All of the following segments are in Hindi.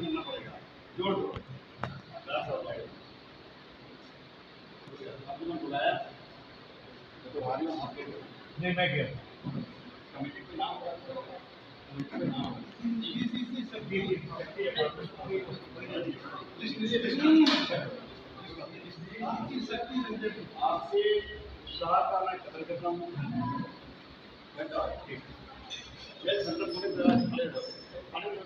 मिलना पड़ेगा, जोड़ दो आपने बुलाया तो भारी आपके नहीं मैं गया कमेटी के नाम कमेटी के नाम आपसे शाह का मैं कदर करता हूँ। मैं संदर्भ पूरे तरह से खाने में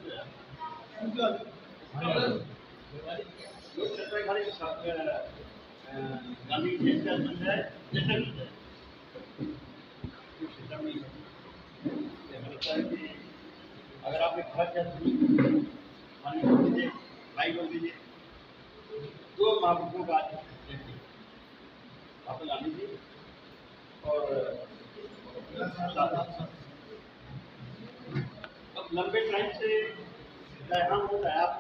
लोग चर्चा खाली गांधी जैसे बन जाए जैसे बन जाए सिस्टम नहीं लगता है कि अगर आपके घर जाए पानी बोल दीजिए, लाइट बोल दीजिए, दो महापुरुषों का आप गांधी जी और अब लंबे टाइम से हम होता है आप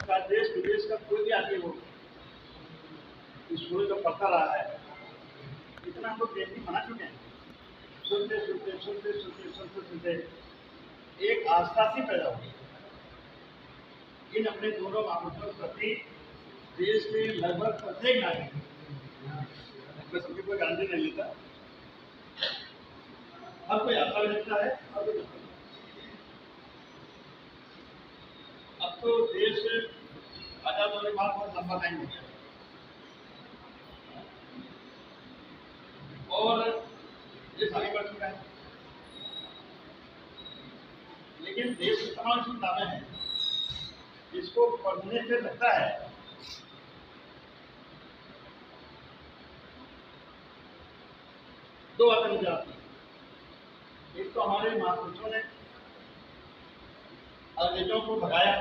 का देश विदेश का कोई भी आदमी हो स्कूल जो पढ़ता रहा है इतना हम लोग बेटी बना चुके हैं। सुनते सुनते सुनते सुनते सुनते सुनते एक आस्था सी पैदा होगी इन अपने दोनों महापुरुषों के प्रति देश में लगभग प्रत्येक नागरिक मैं सबके कोई गारंटी नहीं लेता, हर कोई आस्था भी रखता है और कोई नहीं। अब तो देश आजाद होने के बाद बहुत लंबा टाइम हो गया और देश आगे बढ़ चुका है, लेकिन देश की तमाम किताबें हैं जिसको पढ़ने से लगता है दो बातें नजर आती हैं। एक तो हमारे महापुरुषों ने अंग्रेजों को भगाया,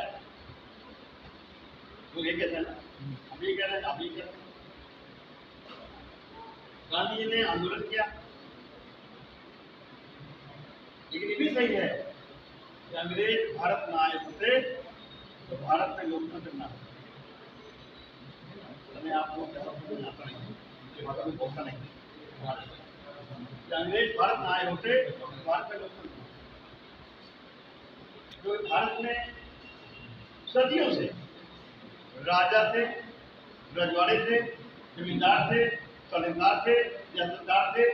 वो ये कहते हैं ना अभी कह रहे हैं अभी कह रहे हैं। गांधी जी ने आंदोलन किया, लेकिन ये भी सही है कि अंग्रेज भारत में आए होते तो भारत में लोकतंत्र ना हमें आपको आता नहीं भाषा में बोलता नहीं अंग्रेज भारत में आए होते तो भारत में लोकतंत्र जो भारत में सदियों से राजा थे, रजवाड़े थे, जमींदार थे, तहसीलदार थे, जमींदार थे,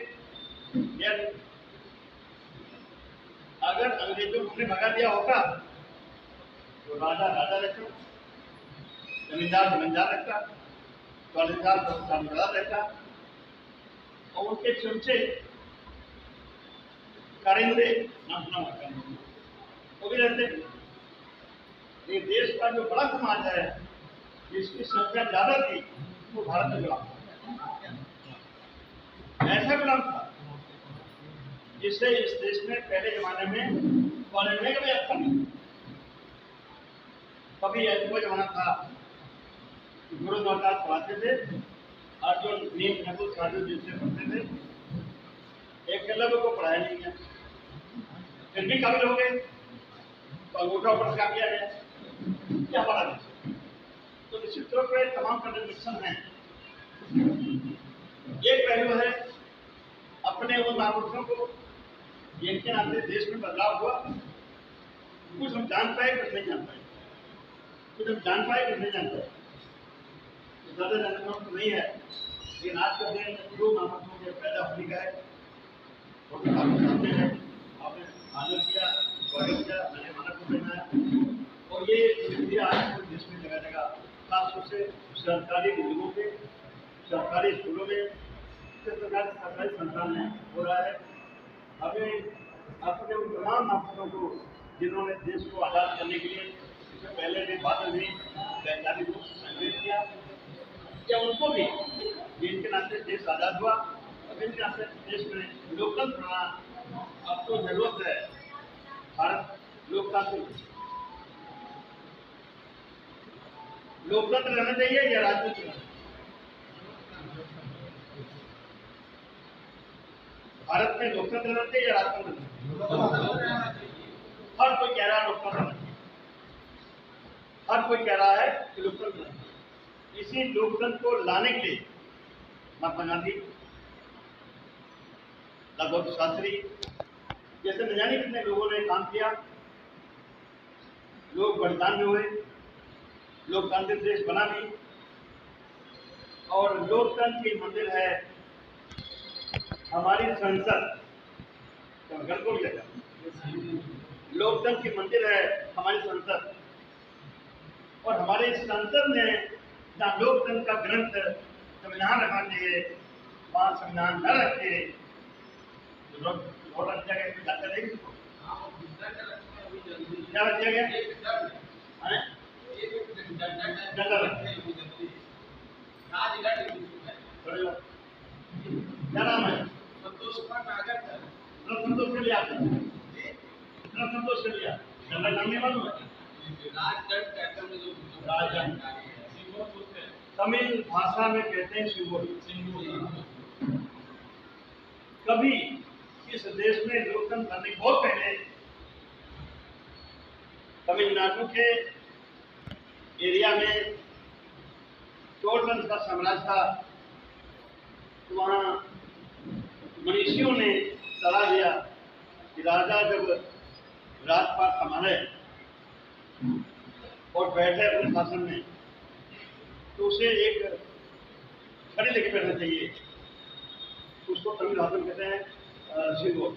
अगर अंग्रेजों ने भगा दिया होता तो राजा राजा रहता, जमींदार जमींदार रहता, तहसीलदार तहसीलदार रहता और उनके चमचे कारिंदे नाम सुना वो भी रहते। ये देश का जो बड़ा समाज है जिसकी संख्या ज्यादा थी वो भारत में गुलाम ऐसा गुलाम था जिससे इस देश में पहले जमाने में कॉलोनी का भी अच्छा नहीं। कभी वो जमाना था गुरु द्वारदास पढ़ाते थे और जो नीम नकुल साधु जिनसे पढ़ते थे एक लोगों को पढ़ाया नहीं गया, फिर भी काबिल हो गए तो अंगूठा ऊपर का किया गया क्या पढ़ा दें। तो निश्चित तौर पर तमाम कंट्रीब्यूशन है। एक पहलू है अपने उन महापुरुषों को जिनके नाते देश में बदलाव हुआ, कुछ हम जान पाए कुछ नहीं जान पाए, कुछ हम जान पाए कुछ नहीं जान पाए, ज्यादा जानना तो नहीं है। लेकिन आज का दिन दो महापुरुषों के पैदा होने का है और सामने है आपने आदर किया, स्वागत किया, मैंने मानव को बनाया और ये आज पूरे देश में जगह जगह खासतौर से सरकारी बिल्डिंगों के, सरकारी स्कूलों में, सरकारी संस्थान में हो रहा है। हमें अपने उन तमाम महापुरुषों को जिन्होंने देश को आज़ाद करने के लिए इससे पहले भी बाद में भी वैज्ञानिक रूप से संग्रहित किया, क्या उनको भी जिनके नाते देश आज़ाद हुआ और जिनके नाते देश में लोकतंत्र बना। अब तो जरूरत है भारत लोकतंत्र रहना चाहिए या राजनीति रहना? भारत में लोकतंत्र रहना चाहिए या राजतंत्र? हर कोई कह रहा है लोकतंत्र रहना चाहिए, हर कोई कह रहा है कि लोकतंत्र रहना चाहिए। इसी लोकतंत्र को लाने के लिए महात्मा गांधी, लाल बहादुर शास्त्री जैसे न जाने कितने लोगों ने काम किया लोग बलिदान में हुए, लोकतांत्रिक देश बना भी, और लोकतंत्र की मंदिर है हमारी संसद। घर को भी लोकतंत्र की मंदिर है हमारी संसद, और हमारे संसद ने जहाँ लोकतंत्र का ग्रंथ संविधान रखना चाहिए वहाँ संविधान न रखे तो लोग बहुत अच्छा जाता रहेगी। क्या रख दिया गया? क्या नाम है? संतोष कुमार नागर था। संतोष के लिए आता है, संतोष के लिए जनरल नाम नहीं मालूम है। तमिल भाषा में कहते हैं सिंगोल। कभी इस देश में लोकतंत्र बनने के बहुत पहले तमिलनाडु के एरिया में चोल वंश का साम्राज्य था, तो वहाँ मनीषियों ने सलाह दिया कि राजा जब राजपाट संभाले और बैठे अपने शासन में तो उसे एक छड़ी लेके बैठना चाहिए, उसको तमिल भाषा में कहते हैं सिंगो।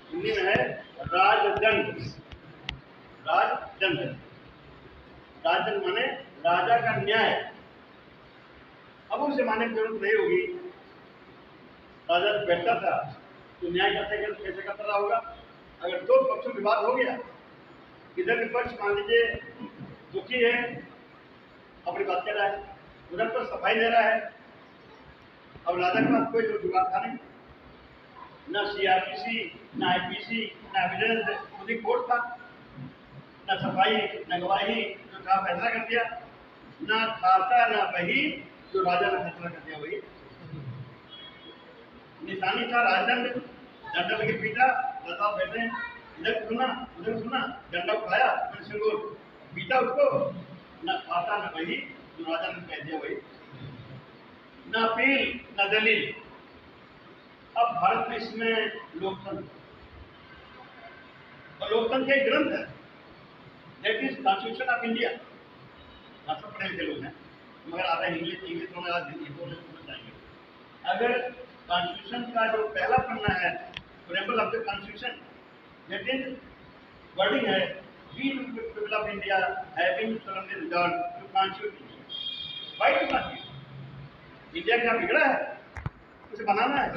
हिंदी में है राजदंड। राजदंड, राजदंड माने राजा का न्याय। अब उसे मानने की जरूरत नहीं होगी, राजा बैठता था तो न्याय कैसे करता रहा होगा। अगर दो पक्षों में विवाद हो गया, इधर विपक्ष मान लीजिए दुखी है, अपनी बात कह रहा है, उधर पर सफाई दे रहा है, अब राजा के पास कोई विवाद था नहीं, न सीआरपीसी, न आईपीसी, न एविडेंस, खुद ही कोर्ट था, न सफाई, न गवाही, जो कहा फैसला कर दिया, न खाता न बही, जो राजा ने फैसला कर दिया वही निशानी था। राजदंड, डंडा लेके पीटा, बताओ बैठे इधर सुना उधर सुना, डंडा उठाया, फिर सिंगूर पीटा उसको, न खाता न बही, जो राजा ने कह दिया वही, न अपील न दलील। अब भारत में इसमें लोकतंत्र, और लोकतंत्र के ग्रंथ है, that is constitution of India. आप सब पढ़े लिखे लोग हैं, मगर आधा इंग्लिश में आज हिंदी बोलने समझ जाएंगे। अगर कॉन्स्टिट्यूशन का जो पहला पन्ना है, preamble of the constitution, that is wording है, we people of India having solemnly resolved to constitute India. Why to constitute? India क्या बिगड़ा है? उसे बनाना है।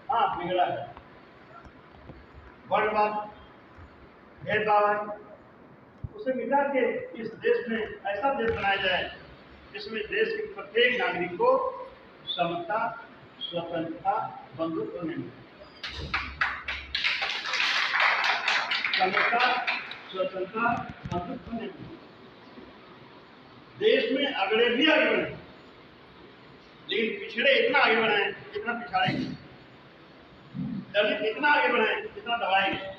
हाँ बिगड़ा है, वर्णवाद, भेदभाव है, उसे मिटा के इस देश में ऐसा देश बनाया जाए जिसमें देश के प्रत्येक नागरिक को समता, स्वतंत्रता, बंधुत्व मिले। समता, स्वतंत्रता, बंधुत्व मिले। देश में अगड़े भी आगे बढ़े, लेकिन पिछड़े इतना आगे बढ़े जितना पिछाड़े, दलित इतना आगे बढ़े जितना दबाएंगे।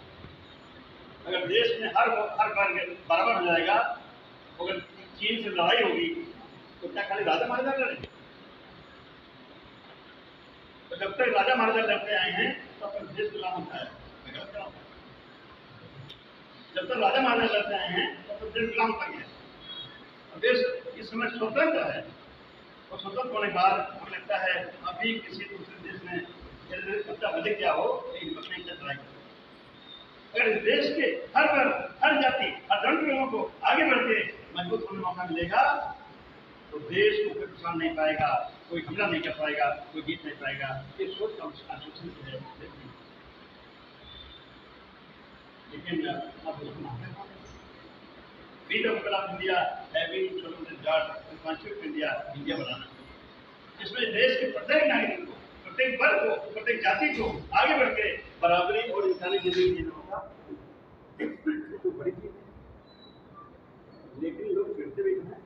अगर देश में हर वर्ग बराबर हो जाएगा, अगर चीन से लड़ाई होगी तो क्या खाली राजा महाराजा लड़ेंगे? तो जब तक राजा महाराजा लड़ते आए हैं तब तक देश गुलाम होता है। जब तक राजा महाराजा लड़ते आए हैं तब तक देश गुलाम होता है। देश इस समय स्वतंत्र है, और स्वतंत्र होने के बाद हमें लगता है अभी किसी दूसरे देश में बच्चा भले क्या हो, लेकिन बचने की ट्राई करें। अगर इस देश के हर वर्ग, हर जाति, हर धर्म के लोगों को आगे बढ़ के मजबूत होने का मौका मिलेगा तो देश को कोई नुकसान नहीं पाएगा, कोई हमला नहीं कर पाएगा, कोई जीत नहीं पाएगा। ये सोच कॉन्स्टिट्यूशन की है, लेकिन अब उसको people of India having solemnly resolved to constitute India, India बनाना, इसमें देश के प्रत्येक नागरिक को, प्रत्येक वर्ग को, प्रत्येक जाति को आगे बढ़ के बराबरी और इंसानी जिंदगी जीना होगा। तो बड़ी चीज है, लेकिन लोग फिरते भी हैं।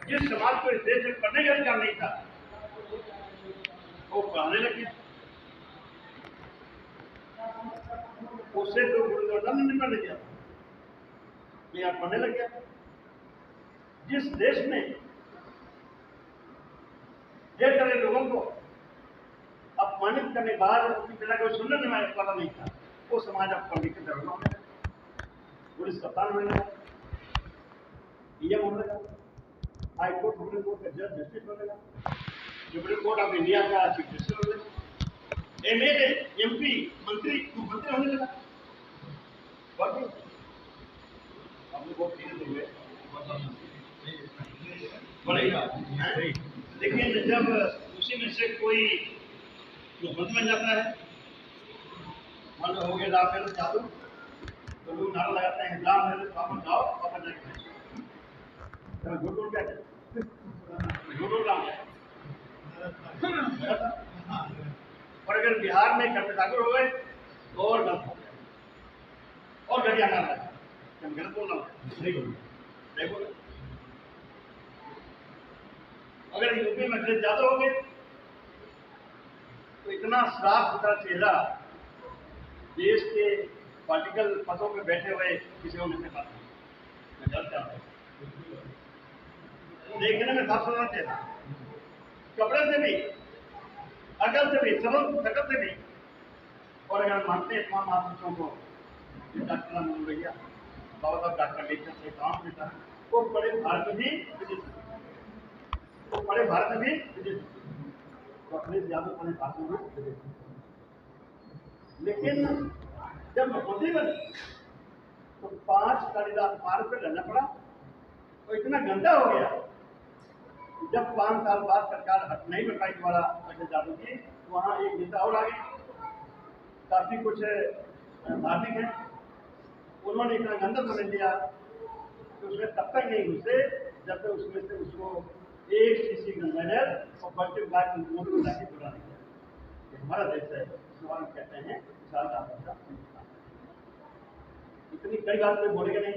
जिस समाज को इस देश में पढ़ने का अधिकार नहीं था वो पढ़ाने लगे, उससे तो गुरुद्वारा नहीं पढ़ने दिया, यहाँ पढ़ने लग गया। जिस देश में ढेर सारे लोगों को अपमानित करने के बाद अपनी पिता को सुनने वाला नहीं था, वो समाज अब पॉलिटिकल दरोगा होने लगा, पुलिस कप्तान होने लगा, पीएम होने लगा, हाई कोर्ट सुप्रीम कोर्ट का जज जस्टिस होने लगा, सुप्रीम कोर्ट ऑफ इंडिया का चीफ जस्टिस होने लगा, एमएलए एमपी मंत्री मुख्यमंत्री होने लगा। अपने वोट धीरे हुए बढ़ेगा, लेकिन जब उसी में से कोई मुख्यमंत्री बन जाता है, मान लो हो गया राम मेरे जादू, तो लोग नारा लगाते हैं राम मेरे वापस जाओ, वापस जाके झूठ क्या झूठ राम है। और अगर बिहार में कर्म ठाकुर हो गए तो और गलत हो गया और घटिया नारा है, मैं गलत बोल रहा हूँ, नहीं बोल। अगर यूपी में अखिलेश यादव हो गए तो इतना साफ सुथरा चेहरा देश के पॉलिटिकल पदों पे बैठे हुए किसी को नहीं पाता। मैं गलत चाहता हूँ, देखने में साफ सुथरा चेहरा, कपड़े से भी, अकल से भी, सबक सकल से भी। और अगर मानते हैं तमाम महापुरुषों को, डॉक्टर राम भैया, बाबा साहब डॉक्टर अम्बेडकर से काम देता है, वो बड़े भारत में भी विजित, वो बड़े भारत में भी विजित, तो अखिलेश यादव बड़े भारत में भी विजित। लेकिन जब मुख्यमंत्री बने तो 5 कालीदास मार्ग पे लड़ना पड़ा, तो इतना गंदा हो गया। जब 5 साल बाद सरकार हट नहीं बन पाई दोबारा अखिलेश यादव की, वहाँ एक नेता और आ गए, काफी कुछ धार्मिक है, उन्होंने इतना गंदा समझ लिया कि उसमें तब तक नहीं घुसे जब तक उसमें से उसको 1 सीसी गंगाजल और बल्कि ब्लैक नोट मिला के बुला नहीं किया। हमारा देश है, सवाल कहते हैं इतनी कई बात में बोलेंगे नहीं,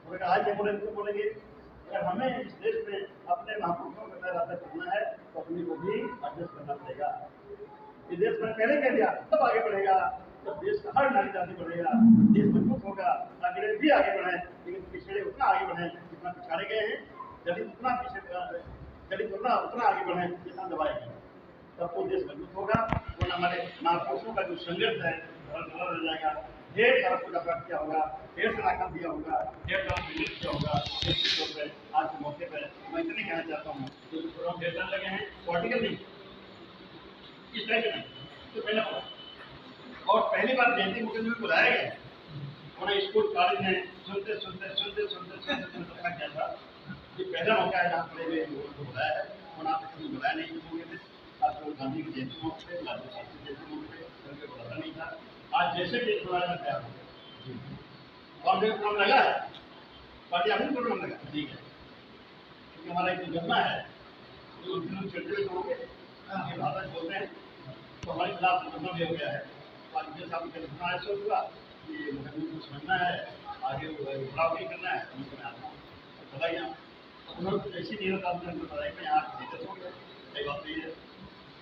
बोलेगा आज नहीं बोलेंगे तो बोलेंगे। अगर हमें इस देश में अपने महापुरुषों के साथ रास्ता करना है तो अपने को भी एडजस्ट करना पड़ेगा। इस देश में पहले कह दिया तब आगे बढ़ेगा, तब देश का हर नागरिक आगे बढ़ेगा, देश मजबूत होगा, नागरिक भी आगे बढ़े। लेकिन पिछड़े उतना आगे बढ़े जितना पिछाड़े गए हैं, दलित उतना पीछे, दलित उतना आगे बढ़े जितना दबाए गए, तब वो देश मजबूत होगा। वरना हमारे महापुरुषों का जो संघर्ष है रह जाएगा। ढेर सारा पूजा पाठ किया होगा, ढेर सारा काम दिया होगा, ढेर सारा विजिट किया होगा। आज के मौके पर मैं इतने कहना चाहता हूँ, जो प्रोग्राम ढेर सारे लगे हैं, पॉलिटिकल नहीं, इस तरह के नहीं, तो पहले और पहली बार जयंती मुखर्जी को बुलाया गया, उन्हें स्कूल कॉलेज में सुनते थक गया था। ये पहला मौका है जहाँ पढ़े हुए लोगों को बुलाया है, उन्हें आप कभी बुलाया नहीं होंगे थे। आज तो गांधी की जयंती मौके पे, लालू शास्त्री की जयंती मौके पे बुलाता नहीं था। आज जैसे भी बुलाया में तैयार हो कांग्रेस नाम लगा है, पार्टी अपनी प्रोग्राम लगा, ठीक है, क्योंकि हमारा एक जन्मा है जो चिड़चिड़े लोगों के भाषा बोलते हैं, तो हमारे खिलाफ मुकदमा भी हो गया है। मुझे साहब का ऐसा हुआ कि मुकदमे को समझना है, आगे बदलाव नहीं करना है, मैं आता हूँ बताइए। उन्होंने ऐसी नहीं होता, आपने बताया कि यहाँ दिक्कत हो गया, कई बात नहीं है,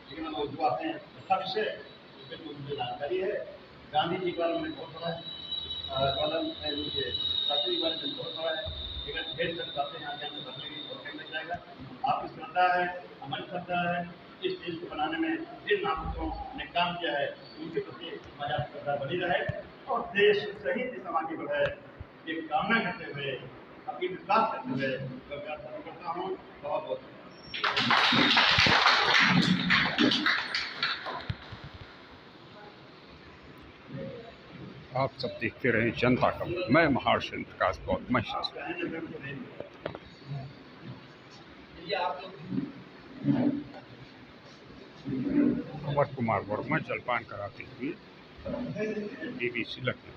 लेकिन हम जो आते हैं अच्छा विषय उसके तो मुझे जानकारी है। गांधी जी के बारे में बहुत बड़ा है, जवाहरलाल नेहरू के शास्त्री के बारे में बहुत बड़ा है, लेकिन ढेर सारी बातें यहाँ के बदलने की बहुत टाइम लग जाएगा। आपकी श्रद्धा है, हमारी श्रद्धा है, इस देश को बनाने में जिन नागरिकों ने काम किया है उनके प्रति हमारी श्रद्धा बनी रहे और देश सही दिशा में आगे बढ़े, ये कामना करते हुए, अपनी विश्वास करते हुए मैं करता हूँ। बहुत बहुत आप सब देखते रहे जनता का, मैं महर्षि प्रकाश बहुत अमर कुमार वर्मा जलपान कराते हुए BBC लखनऊ।